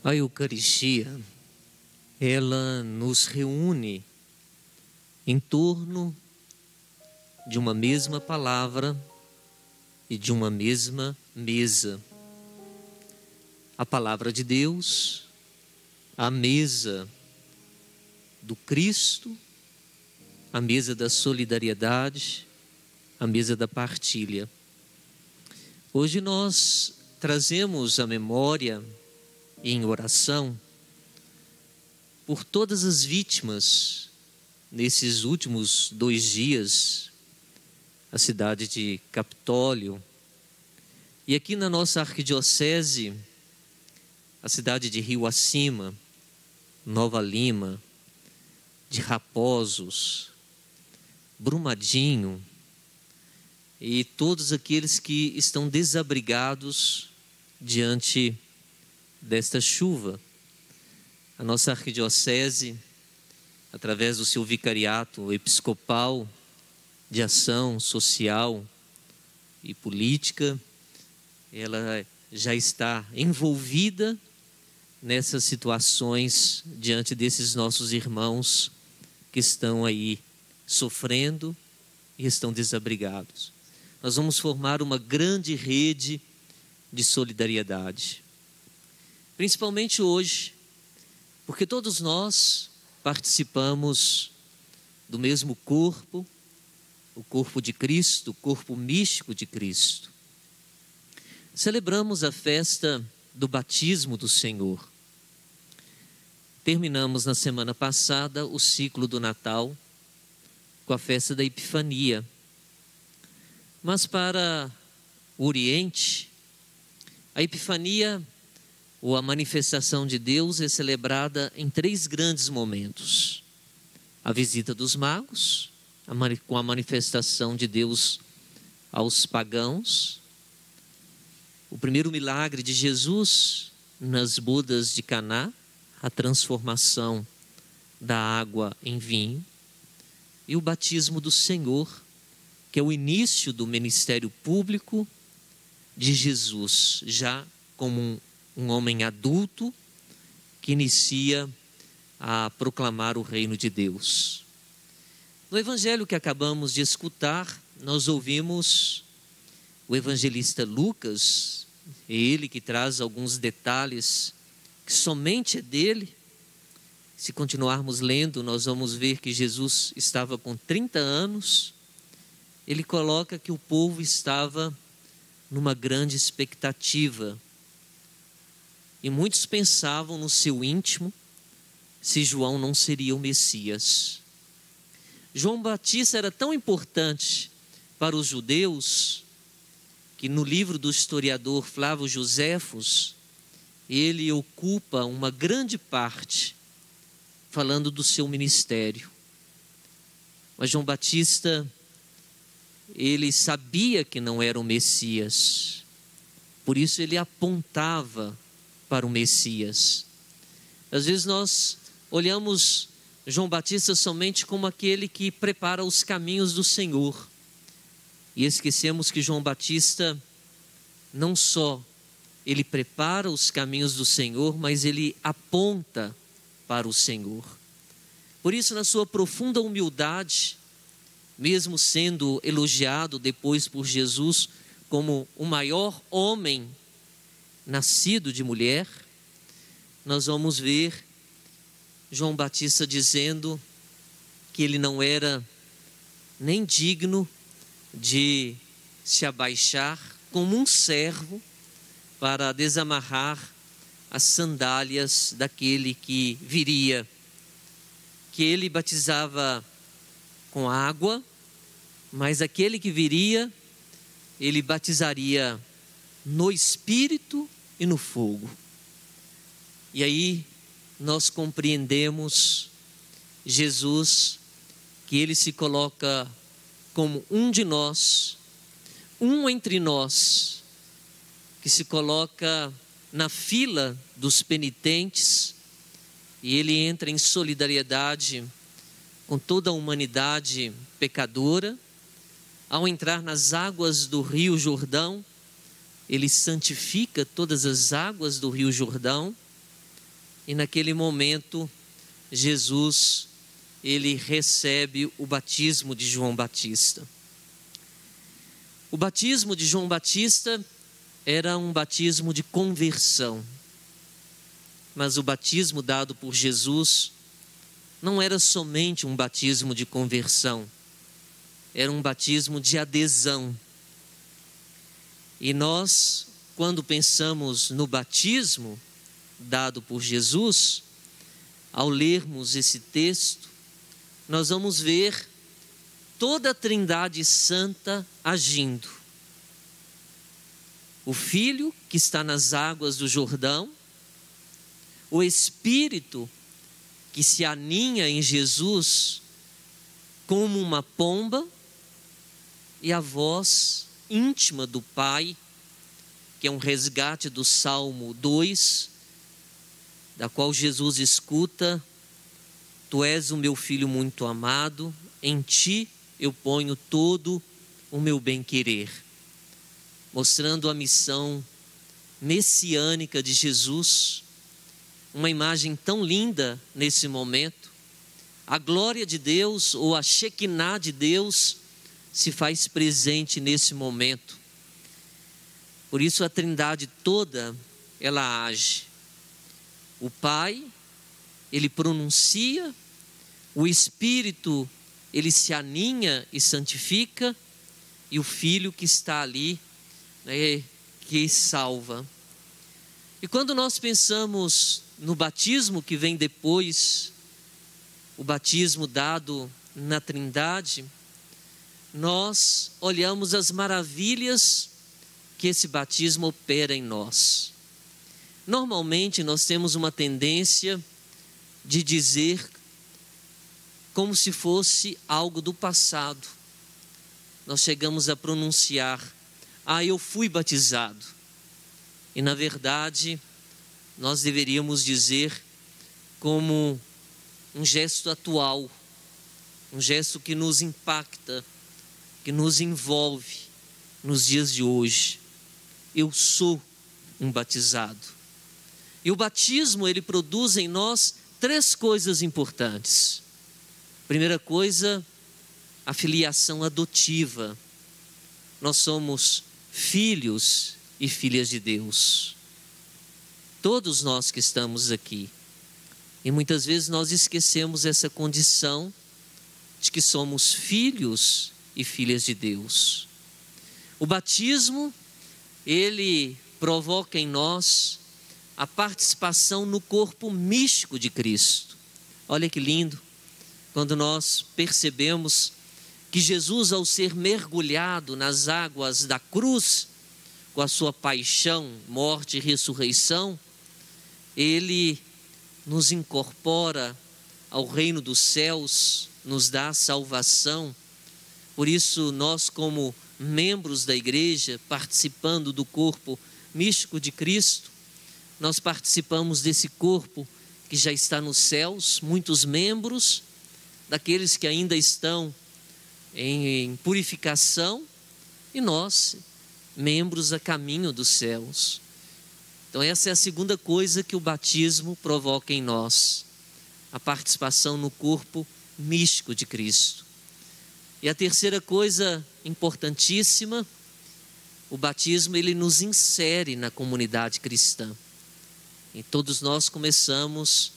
A Eucaristia, ela nos reúne em torno de uma mesma palavra e de uma mesma mesa. A palavra de Deus, a mesa do Cristo, a mesa da solidariedade, a mesa da partilha. Hoje nós trazemos a memória em oração por todas as vítimas nesses últimos 2 dias, a cidade de Capitólio, e aqui na nossa arquidiocese, a cidade de Rio Acima, Nova Lima, de Raposos, Brumadinho, e todos aqueles que estão desabrigados diante desta chuva. A nossa arquidiocese, através do seu vicariato episcopal de ação social e política, ela já está envolvida nessas situações diante desses nossos irmãos que estão aí sofrendo e estão desabrigados. Nós vamos formar uma grande rede de solidariedade, principalmente hoje, porque todos nós participamos do mesmo corpo, o corpo de Cristo, o corpo místico de Cristo. Celebramos a festa do batismo do Senhor. Terminamos na semana passada o ciclo do Natal com a festa da Epifania. Mas para o Oriente, a Epifania, ou a manifestação de Deus, é celebrada em 3 grandes momentos. A visita dos magos, com a manifestação de Deus aos pagãos. O primeiro milagre de Jesus nas bodas de Caná, a transformação da água em vinho. E o batismo do Senhor, que é o início do ministério público de Jesus, já como um homem adulto que inicia a proclamar o reino de Deus. No evangelho que acabamos de escutar, nós ouvimos o evangelista Lucas, ele que traz alguns detalhes que somente é dele. Se continuarmos lendo, nós vamos ver que Jesus estava com 30 anos. Ele coloca que o povo estava numa grande expectativa. E muitos pensavam no seu íntimo se João não seria o Messias. João Batista era tão importante para os judeus que no livro do historiador Flávio Joséfos, ele ocupa uma grande parte falando do seu ministério. Mas João Batista, ele sabia que não era o Messias, por isso ele apontava para o Messias. Às vezes nós olhamos João Batista somente como aquele que prepara os caminhos do Senhor, e esquecemos que João Batista não só ele prepara os caminhos do Senhor, mas ele aponta para o Senhor. Por isso, na sua profunda humildade, mesmo sendo elogiado depois por Jesus como o maior homem nascido de mulher, nós vamos ver João Batista dizendo que ele não era nem digno de se abaixar como um servo para desamarrar as sandálias daquele que viria, que ele batizava com água, mas aquele que viria, ele batizaria no Espírito e no fogo. E aí nós compreendemos Jesus, que ele se coloca como um de nós, um entre nós, que se coloca na fila dos penitentes, e ele entra em solidariedade com toda a humanidade pecadora. Ao entrar nas águas do Rio Jordão, ele santifica todas as águas do Rio Jordão, E naquele momento, Jesus, ele recebe o batismo de João Batista. O batismo de João Batista era um batismo de conversão. Mas o batismo dado por Jesus não era somente um batismo de conversão, era um batismo de adesão. E nós, quando pensamos no batismo dado por Jesus, ao lermos esse texto, nós vamos ver toda a Trindade Santa agindo. O Filho que está nas águas do Jordão, o Espírito que se aninha em Jesus como uma pomba, e a voz íntima do Pai, que é um resgate do Salmo 2, da qual Jesus escuta: Tu és o meu filho muito amado, em ti eu ponho todo o meu bem-querer. Mostrando a missão messiânica de Jesus, uma imagem tão linda nesse momento. A glória de Deus, ou a Shekinah de Deus, se faz presente nesse momento. Por isso a Trindade toda, ela age. O Pai, ele pronuncia, o Espírito, ele se aninha e santifica, e o Filho que está ali, né, que salva. E quando nós pensamos no batismo que vem depois, o batismo dado na Trindade, nós olhamos as maravilhas que esse batismo opera em nós. Normalmente nós temos uma tendência de dizer como se fosse algo do passado. Nós chegamos a pronunciar: eu fui batizado. E na verdade, nós deveríamos dizer como um gesto atual, um gesto que nos impacta, que nos envolve nos dias de hoje. Eu sou um batizado. E o batismo, ele produz em nós 3 coisas importantes. Primeira coisa, a filiação adotiva. Nós somos filhos e filhas de Deus. Todos nós que estamos aqui. E muitas vezes nós esquecemos essa condição de que somos filhos e filhas de Deus. O batismo, ele provoca em nós a participação no corpo místico de Cristo. Olha que lindo, quando nós percebemos que Jesus, ao ser mergulhado nas águas da cruz, com a sua paixão, morte e ressurreição, ele nos incorpora ao reino dos céus, nos dá salvação. Por isso, nós, como membros da igreja, participando do corpo místico de Cristo, nós participamos desse corpo que já está nos céus, muitos membros, daqueles que ainda estão em purificação, e nós, membros a caminho dos céus. Então essa é a segunda coisa que o batismo provoca em nós, a participação no corpo místico de Cristo. E a terceira coisa importantíssima, o batismo, ele nos insere na comunidade cristã. E todos nós começamos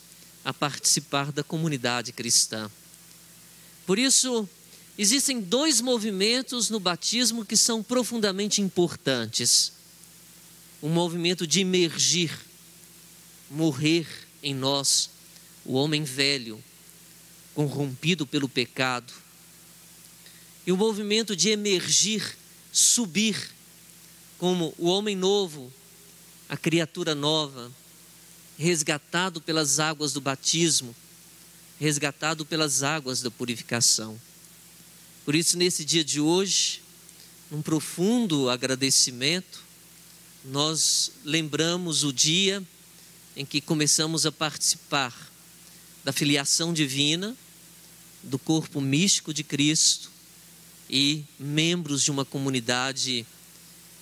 a participar da comunidade cristã. Por isso, existem 2 movimentos no batismo que são profundamente importantes. Um movimento de imergir, morrer em nós, o homem velho, corrompido pelo pecado. E o movimento de emergir, subir, como o homem novo, a criatura nova, resgatado pelas águas do batismo, resgatado pelas águas da purificação. Por isso, nesse dia de hoje, num profundo agradecimento, nós lembramos o dia em que começamos a participar da filiação divina, do corpo místico de Cristo e membros de uma comunidade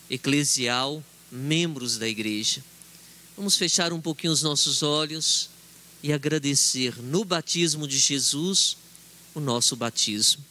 eclesial, membros da igreja. Vamos fechar um pouquinho os nossos olhos e agradecer no batismo de Jesus o nosso batismo.